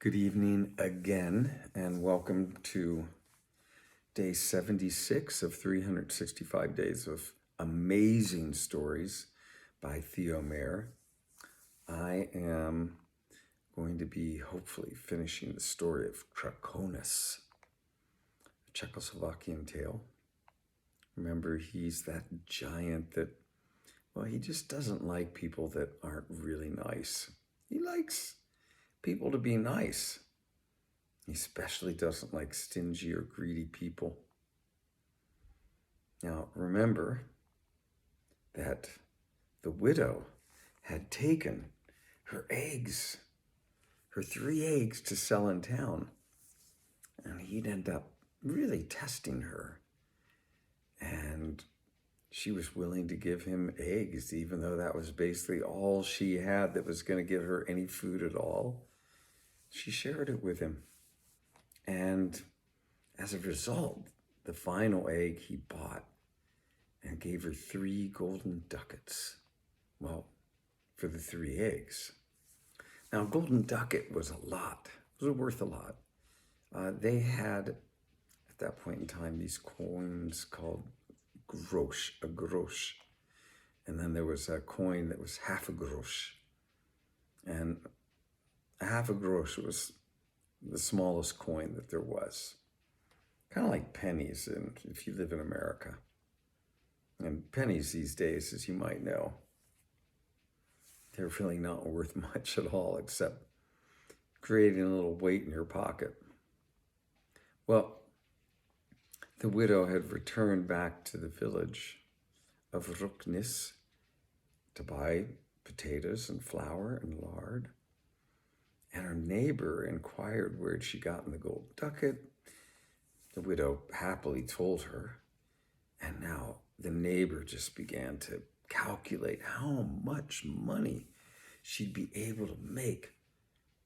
Good evening again, and welcome to day 76 of 365 days of amazing stories by Theo Mayer. I am going to be hopefully finishing the story of Krakonos, a Czechoslovakian tale. Remember, he's that giant that, well, he just doesn't like people that aren't really nice. He likes people to be nice. He especially doesn't like stingy or greedy people. Now, remember that the widow had taken her eggs, her 3 eggs, to sell in town. And he'd end up really testing her. And she was willing to give him eggs, even though that was basically all she had that was going to get her any food at all. She shared it with him. And as a result, the final egg he bought and gave her 3 golden ducats. Well, for the 3 eggs. Now, a golden ducat was a lot. It was worth a lot. They had, at that point in time, these coins called grosch, a grosch. And then there was a coin that was half a grosch. And a half a grosch was the smallest coin that there was. Kind of like pennies if you live in America. And pennies these days, as you might know, they're really not worth much at all except creating a little weight in your pocket. Well, the widow had returned back to the village of Ruknis to buy potatoes and flour and lard. And her neighbor inquired where she'd gotten the gold ducat. The widow happily told her. And now the neighbor just began to calculate how much money she'd be able to make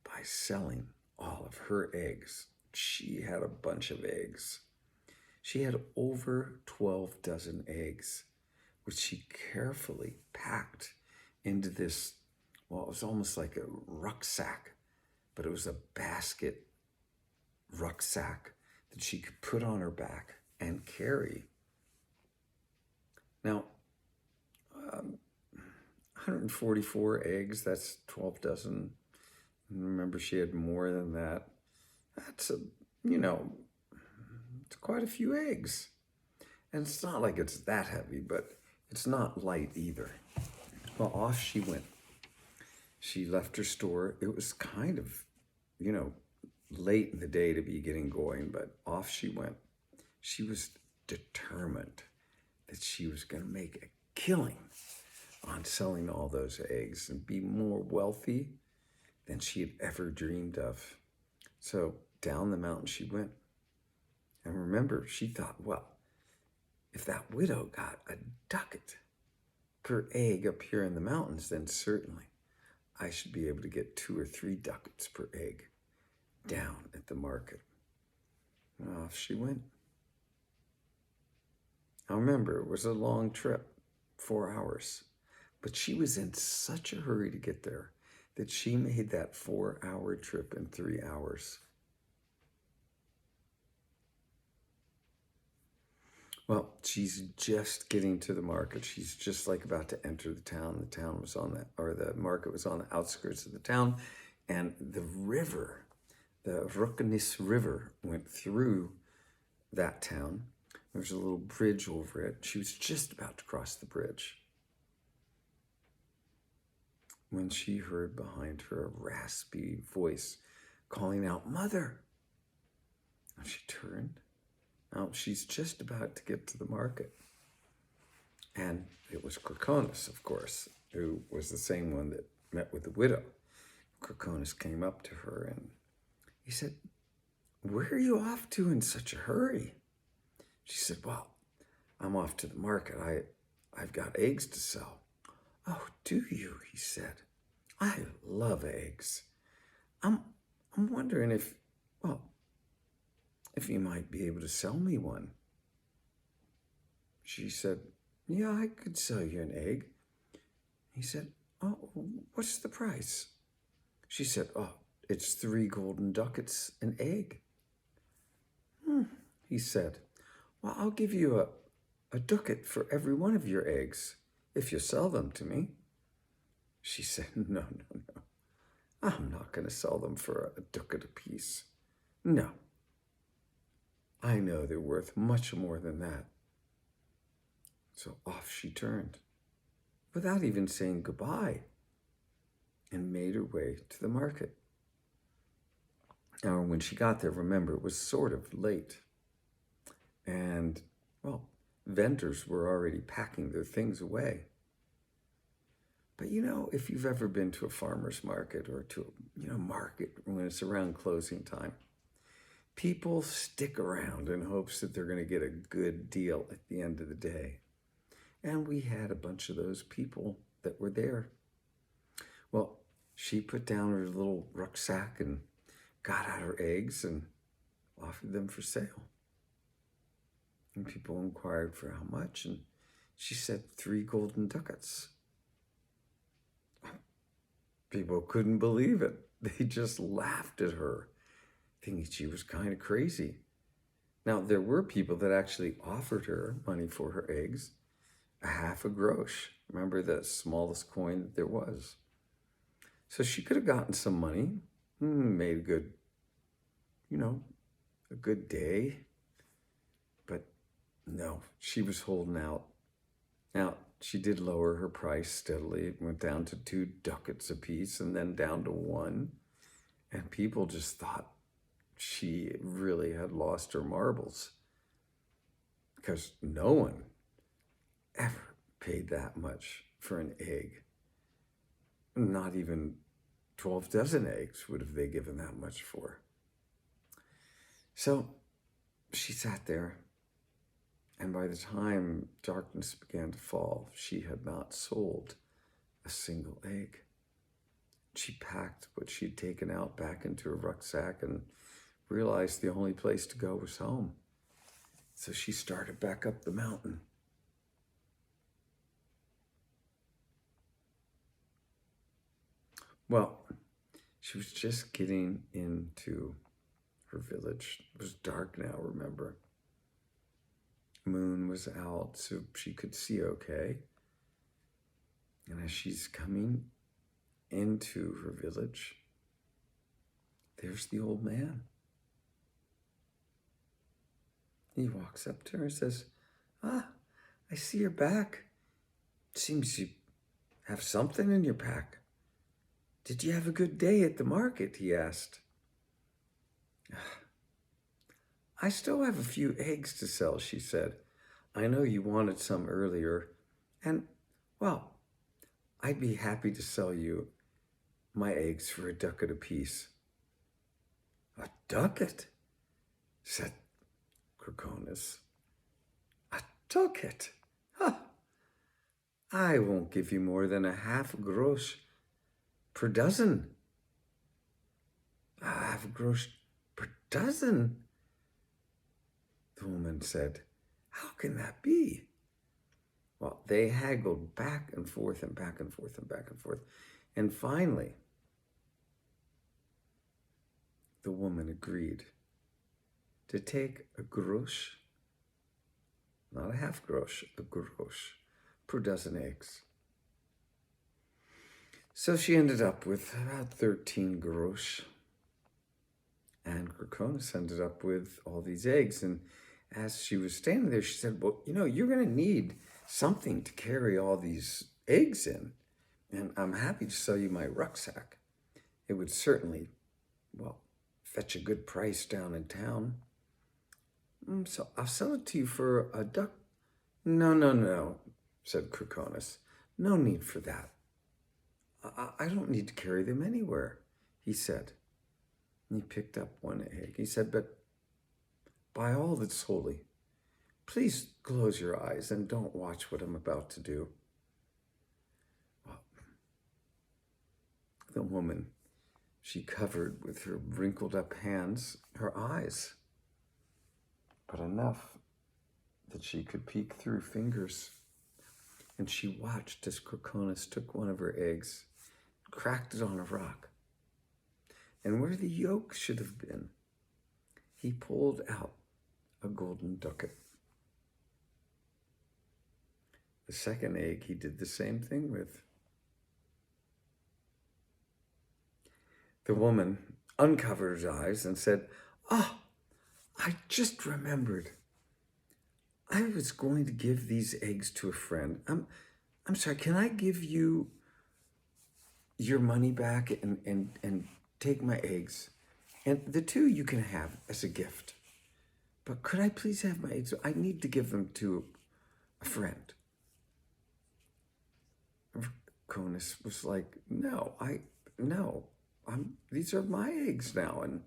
by selling all of her eggs. She had a bunch of eggs. She had over 12 dozen eggs, which she carefully packed into this, well, it was almost like a rucksack, but it was a basket rucksack that she could put on her back and carry. Now, 144 eggs, that's 12 dozen. Remember, she had more than that. That's it's quite a few eggs. And it's not like it's that heavy, but it's not light either. Well, off she went. She left her store. It was kind of, late in the day to be getting going, but off she went. She was determined that she was going to make a killing on selling all those eggs and be more wealthy than she had ever dreamed of. So down the mountain she went. And remember, she thought, well, if that widow got a ducat per egg up here in the mountains, then certainly I should be able to get 2 or 3 ducats per egg down at the market. And off she went. Now remember, it was a long trip, 4 hours. But she was in such a hurry to get there that she made that 4-hour trip in 3 hours. Well, she's just getting to the market. She's just like about to enter the town. The town was the market was on the outskirts of the town. And the river, the Ruknis River, went through that town. There was a little bridge over it. She was just about to cross the bridge when she heard behind her a raspy voice calling out, "Mother!" And she turned. Now, she's just about to get to the market. And it was Krakonos, of course, who was the same one that met with the widow. Krakonos came up to her and he said, "Where are you off to in such a hurry?" She said, "Well, I'm off to the market. I've got eggs to sell." "Oh, do you?" he said. "I love eggs. I'm wondering if you might be able to sell me one." She said, "Yeah, I could sell you an egg." He said, "Oh, what's the price?" She said, "Oh, it's 3 golden ducats an egg. He said, well, I'll give you a ducat for every one of your eggs if you sell them to me. She said, no, I'm not going to sell them for a ducat apiece. No, I know they're worth much more than that. So off she turned, without even saying goodbye, and made her way to the market. Now, when she got there, remember, it was sort of late. And, well, vendors were already packing their things away. But if you've ever been to a farmer's market or to a market when it's around closing time, people stick around in hopes that they're going to get a good deal at the end of the day. And we had a bunch of those people that were there. Well, she put down her little rucksack and got out her eggs and offered them for sale. And people inquired for how much, and she said 3 golden ducats. People couldn't believe it. They just laughed at her, thinking she was kind of crazy. Now, there were people that actually offered her money for her eggs, a half a grosch. Remember, the smallest coin that there was. So she could have gotten some money, made a good, a good day. But no, she was holding out. Now, she did lower her price steadily. It went down to 2 ducats apiece and then down to 1. And people just thought she really had lost her marbles, because no one ever paid that much for an egg. Not even 12 dozen eggs would have they given that much for. So she sat there, and by the time darkness began to fall, she had not sold a single egg. She packed what she'd taken out back into her rucksack and realized the only place to go was home. So she started back up the mountain. Well, she was just getting into her village. It was dark now, remember. Moon was out, so she could see okay. And as she's coming into her village, there's the old man. He walks up to her and says, I see you're back. Seems you have something in your pack. Did you have a good day at the market? He asked. I still have a few eggs to sell, she said. I know you wanted some earlier, and, well, I'd be happy to sell you my eggs for a ducat apiece. A ducat? Said Krakonos. A ducat? Huh. I won't give you more than a half grosch per dozen. A half grosch per dozen? The woman said, how can that be? Well, they haggled back and forth and back and forth and back and forth. And finally, the woman agreed to take a grosch, not a half grosch, a grosch per dozen eggs. So she ended up with about 13 grosch. And Krakonos ended up with all these eggs. And as she was standing there, she said, well, you're going to need something to carry all these eggs in. And I'm happy to sell you my rucksack. It would certainly, fetch a good price down in town. So I'll sell it to you for a duck. No, said Krakonos. No need for that. I don't need to carry them anywhere, he said. And he picked up one egg. He said, but by all that's holy, please close your eyes and don't watch what I'm about to do. Well, the woman, she covered with her wrinkled up hands her eyes, but enough that she could peek through fingers. And she watched as Krakonos took one of her eggs, cracked it on a rock. And where the yolk should have been, he pulled out a golden ducat. The second egg he did the same thing with. The woman uncovered her eyes and said, "Ah, I just remembered. I was going to give these eggs to a friend. I'm sorry, can I give you your money back and take my eggs? And the two you can have as a gift. But could I please have my eggs? I need to give them to a friend." Krakonos was like, "No, these are my eggs now." And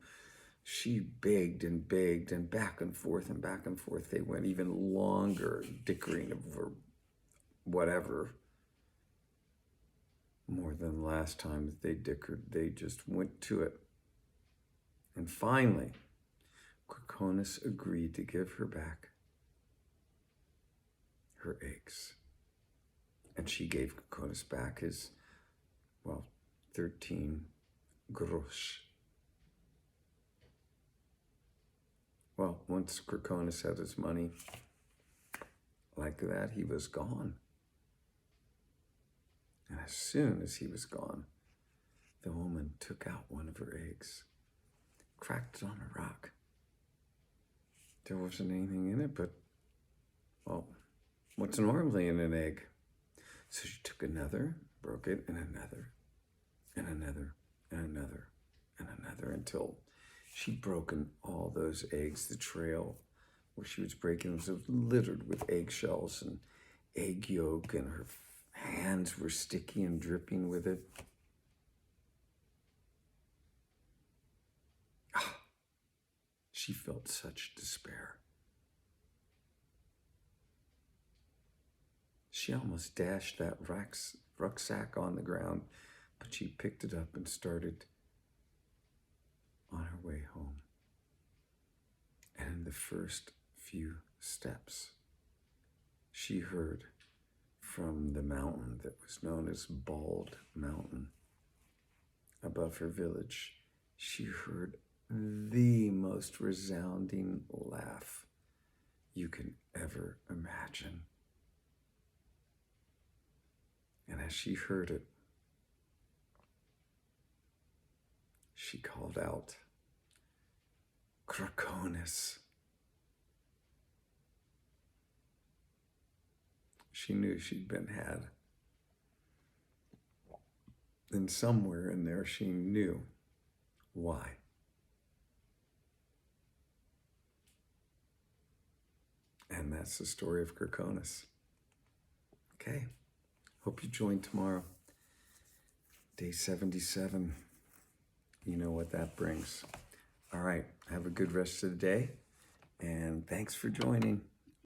she begged and begged, and back and forth and back and forth. They went even longer, dickering over whatever. More than last time that they dickered, they just went to it. And finally, Krakonos agreed to give her back her eggs. And she gave Krakonos back his, 13 grosz. Well, once Krakonos had his money like that, he was gone. And as soon as he was gone, the woman took out one of her eggs, cracked it on a rock. There wasn't anything in it but, what's normally in an egg? So she took another, broke it, and another, and another, and another, and another, until she'd broken all those eggs. The trail where she was breaking them was littered with eggshells and egg yolk, and her hands were sticky and dripping with it. She felt such despair. She almost dashed that rucksack on the ground, but she picked it up and started on her way home. And in the first few steps, she heard from the mountain that was known as Bald Mountain above her village, she heard the most resounding laugh you can ever imagine. And as she heard it, she called out, "Krakonos." She knew she'd been had. And somewhere in there, she knew why. And that's the story of Krakonos. Okay. Hope you join tomorrow. Day 77. You know what that brings. All right. Have a good rest of the day. And thanks for joining.